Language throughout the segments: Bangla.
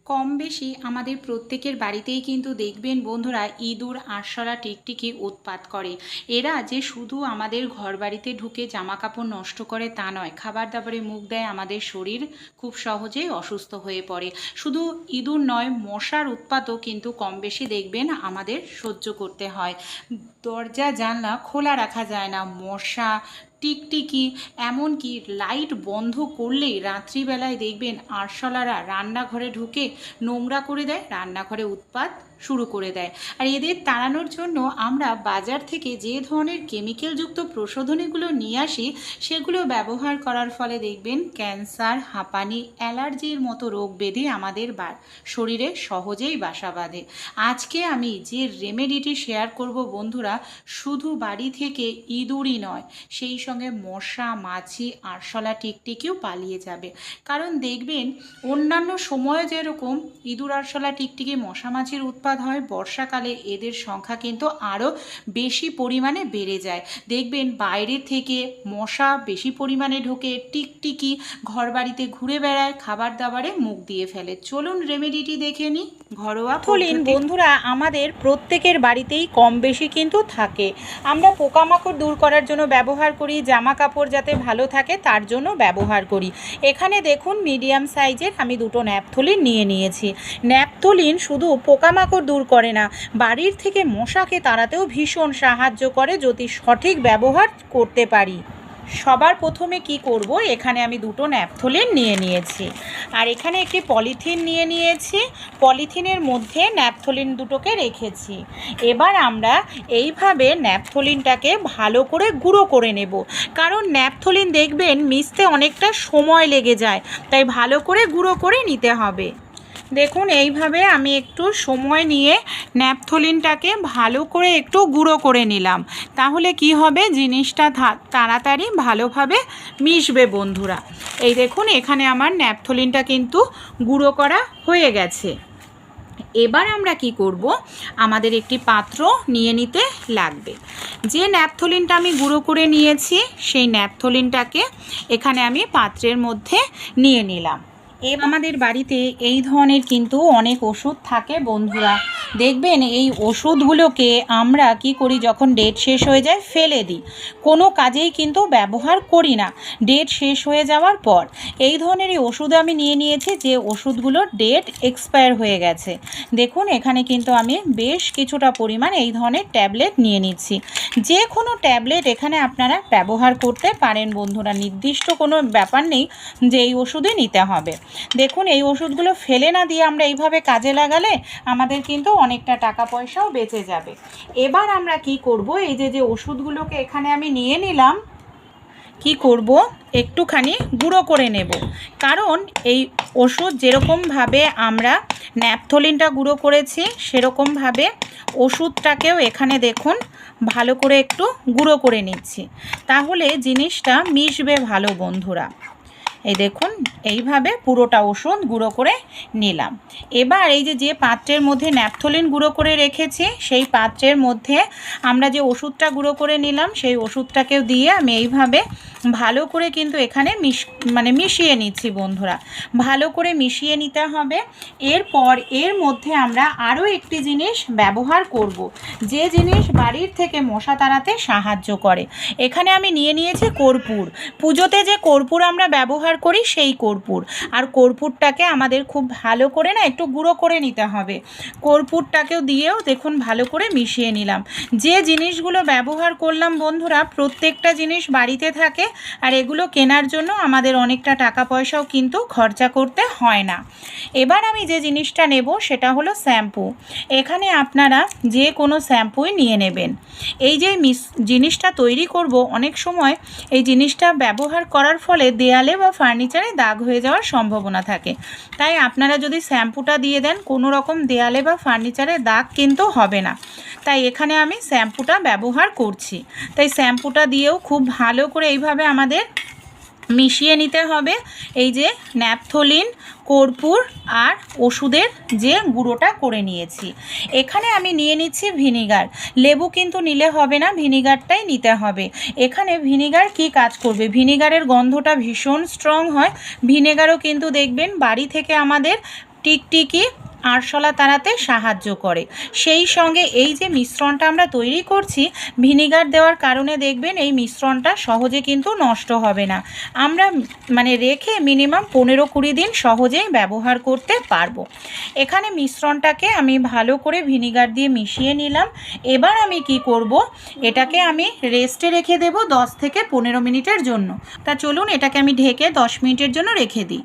কম বেশি আমাদের প্রত্যেকের বাড়িতেই কিন্তু দেখবেন বন্ধুরা ইঁদুর আরশোলা টিকটিকি উৎপাত করে। এরা যে শুধু আমাদের ঘরবাড়িতে ঢুকে জামা কাপড় নষ্ট করে তা নয়, খাবার দাবারে মুখ দেয়, আমাদের শরীর খুব সহজেই অসুস্থ হয়ে পড়ে। শুধু ইঁদুর নয়, মশার উৎপাতও কিন্তু কম বেশি দেখবেন আমাদের সহ্য করতে হয়। দরজা জানলা খোলা রাখা যায় না, মশা টিকটিকি এমনকি লাইট বন্ধ করলেই রাত্রিবেলায় দেখবেন আরশোলারা রান্নাঘরে ঢুকে নোংরা করে দেয়, রান্নাঘরে উৎপাত শুরু করে দেয়। আর এদের তাড়ানোর জন্য আমরা বাজার থেকে যে ধরনের কেমিক্যালযুক্ত প্রসাধনীগুলো নিয়ে আসি সেগুলো ব্যবহার করার ফলে দেখবেন ক্যান্সার, হাঁপানি, অ্যালার্জির মতো রোগ ব্যাধি আমাদের শরীরে সহজেই বাসা বাঁধে। আজকে আমি যে রেমেডিটি শেয়ার করব বন্ধুরা, শুধু বাড়ি থেকে ইঁদুরই নয়, সেই সঙ্গে মশা, মাছি, আরশোলা টিকটিকিও পালিয়ে যাবে। কারণ দেখবেন অন্যান্য সময়ে যেরকম ইঁদুর, আরশোলা টিকটিকি, মশা মাছির উৎপাত হয়, বর্ষাকালে এদের সংখ্যা কিন্তু আরও বেশি পরিমাণে বেড়ে যায়। দেখবেন বাইরে থেকে মশা বেশি পরিমাণে ঢোকে, টিকটিকি ঘরবাড়িতে ঘুরে বেড়ায়, খাবার দাবারে মুখ দিয়ে ফেলে। চলুন রেমেডিটি দেখে নিই। ঘরোয়া পদ্ধতি বন্ধুরা আমাদের প্রত্যেকের বাড়িতেই কম বেশি কিন্তু থাকে। আমরা পোকামাকড় দূর করার জন্য ব্যবহার করি, জামা কাপড় যাতে ভালো থাকে তার জন্য ব্যবহার করি। এখানে দেখুন মিডিয়াম সাইজের আমি দুটো ন্যাপথলিন নিয়ে নিয়েছি। ন্যাপথলিন শুধু পোকামাকড় দূর করে না, বাড়ির থেকে মশাকে তাড়াতেও ভীষণ সাহায্য করে যদি সঠিক ব্যবহার করতে পারি। সবার প্রথমে কি করব, এখানে আমি দুটো ন্যাপথলিন নিয়ে নিয়েছি আর এখানে একটি পলিথিন নিয়ে নিয়েছি। পলিথিনের মধ্যে ন্যাপথলিন দুটোকে রেখেছি। এবার আমরা এইভাবে ন্যাপথলিনটাকে ভালো করে গুঁড়ো করে নেব, কারণ ন্যাপথলিন দেখবেন মিশতে অনেকটা সময় লেগে যায়, তাই ভালো করে গুঁড়ো করে নিতে হবে। দেখুন এইভাবে আমি একটু সময় নিয়ে ন্যাপথলিনটাকে ভালো করে একটু গুঁড়ো করে নিলাম। তাহলে কি হবে, জিনিসটা তাড়াতাড়ি ভালোভাবে মিশবে বন্ধুরা। এই দেখুন এখানে আমার ন্যাপথলিনটা কিন্তু গুঁড়ো করা হয়ে গেছে। এবার আমরা কি করব, আমাদের একটি পাত্র নিয়ে নিতে লাগবে। যে ন্যাপথলিনটা আমি গুঁড়ো করে নিয়েছি সেই ন্যাপথলিনটাকে এখানে আমি পাত্রের মধ্যে নিয়ে নিলাম। আমাদের বাড়িতে এই ধরনের কিন্তু অনেক ওষুধ থাকে বন্ধুরা। দেখবেন এই ওষুধগুলোকে আমরা কি করি, যখন ডেট শেষ হয়ে যায় ফেলে দিই, কোনো কাজেই কিন্তু ব্যবহার করি না ডেট শেষ হয়ে যাওয়ার পর। এই ধরনের এই ওষুধ আমি নিয়ে নিয়েছি যে ওষুধগুলোর ডেট এক্সপায়ার হয়ে গেছে। দেখুন এখানে কিন্তু আমি বেশ কিছুটা পরিমাণ এই ধরনের ট্যাবলেট নিয়ে নিচ্ছি। যে কোনো ট্যাবলেট এখানে আপনারা ব্যবহার করতে পারেন বন্ধুরা, নির্দিষ্ট কোনো ব্যাপার নেই যে এই ওষুধই নিতে হবে। দেখুন এই ওষুধগুলো ফেলে না দিয়ে আমরা এইভাবে কাজে লাগালে আমাদের কিন্তু অনেকটা টাকা পয়সাও বেঁচে যাবে। এবার আমরা কি করব, এই যে ওষুধগুলোকে এখানে আমি নিয়ে নিলাম, কি করব একটুখানি গুঁড়ো করে নেব। কারণ এই ওষুধ যেরকমভাবে আমরা ন্যাপথলিনটা গুঁড়ো করেছি সেরকমভাবে ওষুধটাকেও এখানে দেখুন ভালো করে একটু গুঁড়ো করে নিচ্ছি, তাহলে জিনিসটা মিশবে ভালো বন্ধুরা। এই দেখুন এইভাবে পুরোটা ওষুধ গুঁড়ো করে নিলাম। এবার এই যে পাত্রের মধ্যে ন্যাপথলিন গুঁড়ো করে রেখেছি সেই পাত্রের মধ্যে আমরা যে ওষুধটা গুঁড়ো করে নিলাম সেই ওষুধটাকেও দিয়ে আমি এইভাবে ভালো করে কিন্তু এখানে মিশিয়ে নিচ্ছি বন্ধুরা। ভালো করে মিশিয়ে নিতে হবে। এরপর এর মধ্যে আমরা আরও একটি জিনিস ব্যবহার করব, যে জিনিস বাড়ির থেকে মশা তাড়াতে সাহায্য করে। এখানে আমি নিয়ে নিয়েছি কর্পূর। পুজোতে যে কর্পূর আমরা ব্যবহার করি সেই কর্পূর, আর কর্পূরটাকে আমাদের খুব ভালো করে একটু গুঁড়ো করে নিতে হবে। কর্পূরটাকেও দিয়েও দেখুন ভালো করে মিশিয়ে নিলাম। যে জিনিসগুলো ব্যবহার করলাম বন্ধুরা, প্রত্যেকটা জিনিস বাড়িতে থাকে আর এগুলো কেনার জন্য আমাদের অনেকটা টাকা পয়সাও কিন্তু খরচা করতে হয় না। এবার আমি যে জিনিসটা নেব সেটা হলো শ্যাম্পু। এখানে আপনারা যে কোনো শ্যাম্পুই নিয়ে নেবেন। এই যে জিনিসটা তৈরি করব, অনেক সময় এই জিনিসটা ব্যবহার করার ফলে দেয়ালে বা ফার্নিচারে দাগ হয়ে যাওয়ার সম্ভাবনা থাকে, তাই আপনারা যদি শ্যাম্পুটা দিয়ে দেন কোনো রকম দেয়ালে বা ফার্নিচারে দাগ কিন্তু হবে না। তাই এখানে আমি শ্যাম্পুটা ব্যবহার করছি। তাই শ্যাম্পুটা দিয়েও খুব ভালো করে এইভাবে আমাদের মিশিয়ে নিতে হবে। এই যে ন্যাপথলিন, কর্পূর আর ওষুধের যে গুঁড়োটা করে নিয়েছি। এখানে আমি নিয়ে নিচ্ছি ভিনিগার। লেবু কিন্তু নিলে হবে না, ভিনিগারটাই নিতে হবে। এখানে ভিনিগার কি কাজ করবে, ভিনিগারের গন্ধটা ভীষণ স্ট্রং হয়। ভিনেগারও কিন্তু দেখবেন বাড়ি থেকে আমাদের টিকটিকি আরশোলা তাড়াতে সাহায্য করে। সেই সঙ্গে এই যে মিশ্রণটা আমরা তৈরি করছি, ভিনিগার দেওয়ার কারণে দেখবেন এই মিশ্রণটা সহজে কিন্তু নষ্ট হবে না। আমরা রেখে মিনিমাম 15-20 দিন সহজেই ব্যবহার করতে পারবো। এখানে মিশ্রণটাকে আমি ভালো করে ভিনিগার দিয়ে মিশিয়ে নিলাম। এবার আমি কি করব, এটাকে আমি রেস্টে রেখে দেব 10 থেকে 15 মিনিটের জন্য। তা চলুন এটাকে আমি ঢেকে 10 মিনিটের জন্য রেখে দিই।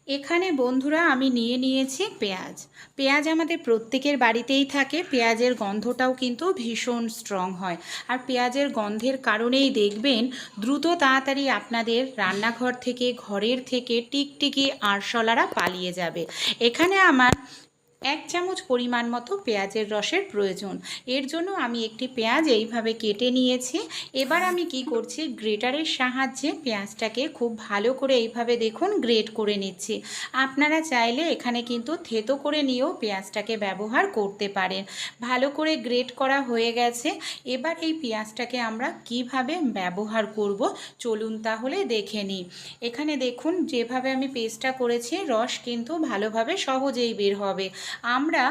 এখানে বন্ধুরা আমি নিয়েছি পেঁয়াজ। পেঁয়াজ আমাদের প্রত্যেকের বাড়িতেই থাকে। পেঁয়াজের গন্ধটাও কিন্তু ভীষণ স্ট্রং হয়, আর পেঁয়াজের গন্ধের কারণেই দেখবেন দ্রুত তাড়াতাড়ি আপনাদের রান্নাঘর থেকে, ঘরের থেকে টিকটিকি আরশোলারা পালিয়ে যাবে। এখানে আমার 1 চামচ পরিমাণ মতো পেঁয়াজের রসের প্রয়োজন। এর জন্য আমি একটি পেঁয়াজ এইভাবে কেটে নিয়েছি। এবার আমি কি করছি, গ্রেটারের সাহায্যে পেঁয়াজটাকে খুব ভালো করে এইভাবে দেখুন গ্রেট করে নিচ্ছি। আপনারা চাইলে এখানে কিন্তু থেতো করে নিয়েও পেঁয়াজটাকে ব্যবহার করতে পারেন। ভালো করে গ্রেট করা হয়ে গেছে। এবার এই পেঁয়াজটাকে আমরা কিভাবে ব্যবহার করব চলুন তাহলে দেখে নিই। এখানে দেখুন যেভাবে আমি পেস্টটা করেছি, রস কিন্তু ভালোভাবে সহজেই বের হবে। আমরা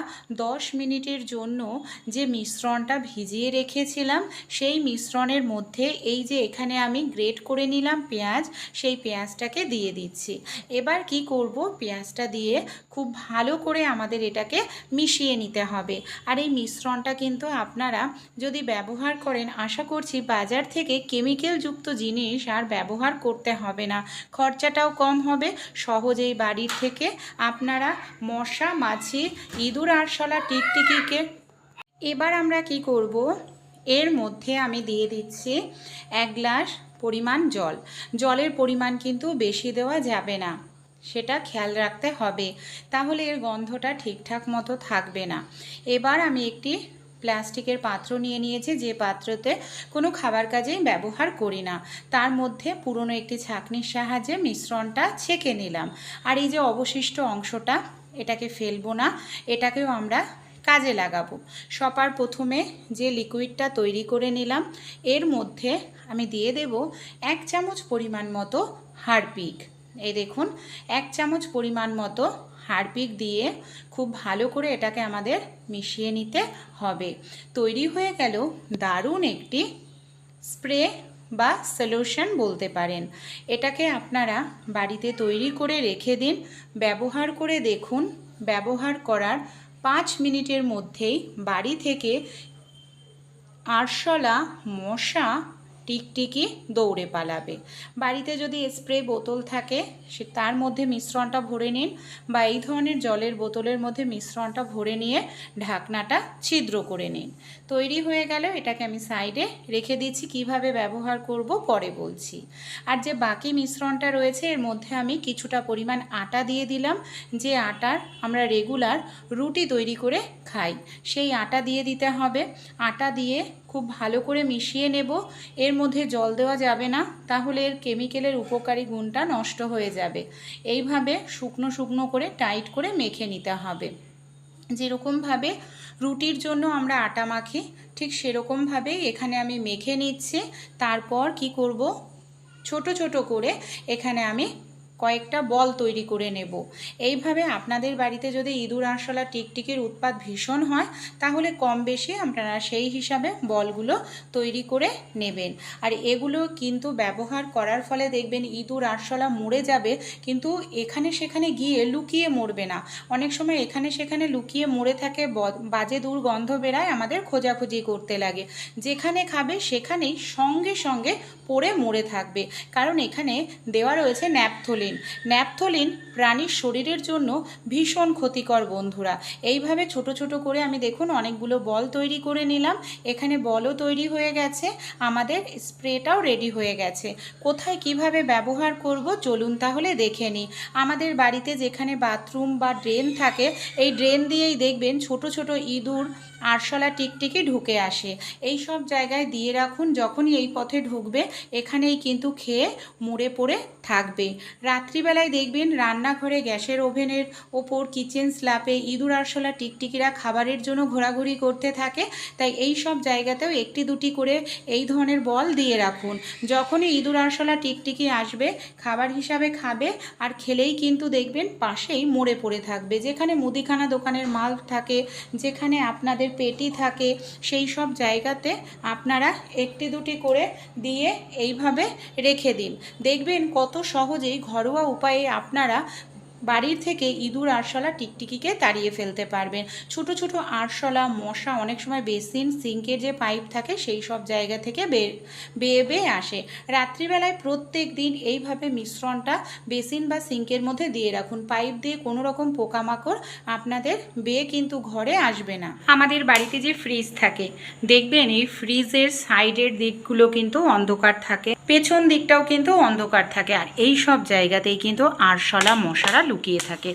10 মিনিটের জন্য যে মিশ্রণটা ভিজিয়ে রেখেছিলাম, সেই মিশ্রণের মধ্যে এই যে এখানে আমি গ্রেট করে নিলাম পেঁয়াজ, সেই পেঁয়াজটাকে দিয়ে দিচ্ছি। এবার কি করব, পেঁয়াজটা দিয়ে খুব ভালো করে আমাদের এটাকে মিশিয়ে নিতে হবে। আর এই মিশ্রণটা কিন্তু আপনারা যদি ব্যবহার করেন, আশা করছি বাজার থেকে কেমিক্যালযুক্ত জিনিস আর ব্যবহার করতে হবে না, খরচাটাও কম হবে। সহজেই বাড়ির থেকে আপনারা মশা, মাছি, ইঁদুর, আরশোলা, টিকটিকিকে এবার আমরা কি করব, এর মধ্যে আমি দিয়ে দিচ্ছি 1 গ্লাস পরিমাণ জল। জলের পরিমাণ কিন্তু বেশি দেওয়া যাবে না, সেটা খেয়াল রাখতে হবে, তাহলে এর গন্ধটা ঠিকঠাক মতো থাকবে না। এবার আমি একটি প্লাস্টিকের পাত্র নিয়েছি, যে পাত্রতে কোনো খাবার কাজেই ব্যবহার করি না। তার মধ্যে পুরনো একটি ছাঁকনির সাহায্যে মিশ্রণটা ছেঁকে নিলাম। আর এই যে অবশিষ্ট অংশটা, এটাকে ফেলবো না, এটাকেও আমরা কাজে লাগাবো। সবার প্রথমে যে লিকুইডটা তৈরি করে নিলাম, এর মধ্যে আমি দিয়ে দেব 1 চামচ পরিমাণ মতো হারপিক। এই দেখুন 1 চামচ পরিমাণ মতো হারপিক দিয়ে খুব ভালো করে এটাকে আমাদের মিশিয়ে নিতে হবে। তৈরি হয়ে গেল দারুণ একটি স্প্রে বা সলিউশন বলতে পারেন। এটাকে আপনারা বাড়িতে তৈরি করে রেখে দিন, ব্যবহার করে দেখুন। ব্যবহার করার 5 মিনিটের মধ্যেই বাড়ি থেকে আরশোলা, মশা, টিকটিকি দৌড়ে পালাবে। বাড়িতে যদি স্প্রে বোতল থাকে তার মধ্যে মিশ্রণটা ভরে নিন, বা এই ধরনের জলের বোতলের মধ্যে মিশ্রণটা ভরে নিয়ে ঢাকনাটা ছিদ্র করে নিন। তৈরি হয়ে গেল। এটাকে আমি সাইডে রেখে দিচ্ছি, কিভাবে ব্যবহার করব পরে বলছি। আর যে বাকি মিশ্রণটা রয়েছে, এর মধ্যে আমি কিছুটা পরিমাণ আটা দিয়ে দিলাম। যে আটার আমরা রেগুলার রুটি তৈরি করে খাই, সেই আটা দিয়ে দিতে হবে। আটা দিয়ে খুব ভালো করে মিশিয়ে নেব। এর মধ্যে জল দেওয়া যাবে না, তাহলে এর কেমিক্যালের উপকারী গুণটা নষ্ট হয়ে যাবে। এইভাবে শুকনো শুকনো করে টাইট করে মেখে নিতে হবে। যেরকমভাবে রুটির জন্য আমরা আটা মাখি, ঠিক সেরকমভাবেই এখানে আমি মেখে নিচ্ছি। তারপর কি করব, ছোট ছোট করে এখানে আমি কয়েকটা বল তৈরি করে নেব। এইভাবে আপনাদের বাড়িতে যদি ইঁদুর, আরশোলা, টিকটিকির উৎপাত ভীষণ হয়, তাহলে কম বেশি আপনারা সেই হিসাবে বলগুলো তৈরি করে নেবেন। আর এগুলো কিন্তু ব্যবহার করার ফলে দেখবেন ইঁদুর, আরশোলা মরে যাবে, কিন্তু এখানে সেখানে গিয়ে লুকিয়ে মরবে না। অনেক সময় এখানে সেখানে লুকিয়ে মরে থাকে, বাজে দুর্গন্ধ বেরায়, আমাদের খোঁজাখুঁজি করতে লাগে। যেখানে খাবে সেখানেই সঙ্গে সঙ্গে পড়ে মরে থাকবে, কারণ এখানে দেওয়া রয়েছে ন্যাপথলিন। ন্যাপথলিন প্রাণীর শরীরের জন্য ভীষণ ক্ষতিকর বন্ধুরা। এইভাবে ছোট ছোট করে আমি দেখুন অনেকগুলো বল তৈরি করে নিলাম। এখানে বলও তৈরি হয়ে গেছে, আমাদের স্প্রেটাও রেডি হয়ে গেছে। কোথায় কিভাবে ব্যবহার করব চলুন তাহলে দেখে নিই। আমাদের বাড়িতে যেখানে বাথরুম বা ড্রেন থাকে, এই ড্রেন দিয়েই দেখবেন ছোট ছোট ইঁদুর, আরশোলা, টিকটিকি ঢুকে আসে। এই সব জায়গায় দিয়ে রাখুন, যখনই এই পথে ঢুকবে এখানেই কিন্তু খেয়ে মরে পড়ে থাকবে। রাত্রিবেলায় দেখবেন রান্নাঘরে গ্যাসের ওভেনের ওপর কিচেন স্ল্যাপে ইঁদুর আরশোলা টিকটিকিরা খাবারের জন্য ঘোরাঘুরি করতে থাকে। তাই এই সব জায়গাতেও একটি দুটি করে এই ধরনের বল দিয়ে রাখুন। যখনই ইঁদুর আরশোলা টিকটিকি আসবে খাবার হিসাবে খাবে, আর খেলেই কিন্তু দেখবেন পাশেই মরে পড়ে থাকবে। যেখানে মুদিখানা দোকানের মাল থাকে, যেখানে আপনাদের পেটি থাকে, সেই সব জায়গাতে আপনারা একটি দুটি করে দিয়ে এইভাবে রেখে দিন। দেখবেন কত সহজেই ঘরোয়া উপায়ে আপনারা বাড়ির থেকে ইঁদুর আরশোলা টিকটিকিকে তাড়িয়ে ফেলতে পারবেন। ছোট ছোট আরশোলা মশা অনেক সময় বেসিন সিঙ্কের যে পাইপ থাকে সেই সব জায়গা থেকে বেয়ে বেয়ে আসে। রাত্রিবেলায় প্রত্যেক দিন এইভাবে মিশ্রণটা বেসিন বা সিঙ্কের মধ্যে দিয়ে রাখুন। পাইপ দিয়ে কোনো রকম পোকামাকড় আপনাদের বেয়ে কিন্তু ঘরে আসবে না। আমাদের বাড়িতে যে ফ্রিজ থাকে দেখবেন এই ফ্রিজের সাইডের দিকগুলো কিন্তু অন্ধকার থাকে, পেছন দিকটাও কিন্তু অন্ধকার থাকে, আর এই সব জায়গাতেই কিন্তু আরশোলা মশারা লুকিয়ে থাকে।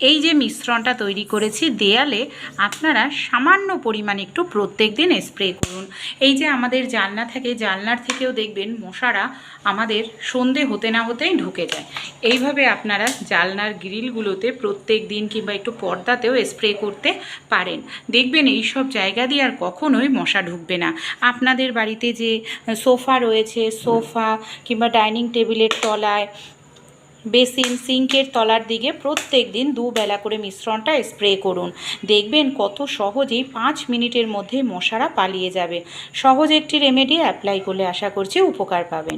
এই যে মিশ্রণটা তৈরি করেছি দেয়ালে আপনারা সামান্য পরিমাণে একটু প্রত্যেক দিন স্প্রে করুন। এই যে আমাদের জানলা থাকে, জানলার থেকেও দেখবেন মশারা আমাদের সন্ধে হতে না হতেই ঢুকে যায়। এইভাবে আপনারা জানলার গ্রিলগুলোতে প্রত্যেক দিন কিংবা একটু পর্দাতেও স্প্রে করতে পারেন। দেখবেন এই সব জায়গা দিয়ে আর কখনোই মশা ঢুকবে না। আপনাদের বাড়িতে যে সোফা রয়েছে, সোফা কিংবা ডাইনিং টেবিলের তলায়, বেসিন সিঙ্কের তলার দিকে প্রত্যেক দিন দুবেলা করে মিশ্রণটা স্প্রে করুন। দেখবেন কত সহজেই 5 মিনিটের মধ্যে মশারা পালিয়ে যাবে। সহজ একটি রেমেডি অ্যাপ্লাই করলে আশা করছি উপকার পাবেন।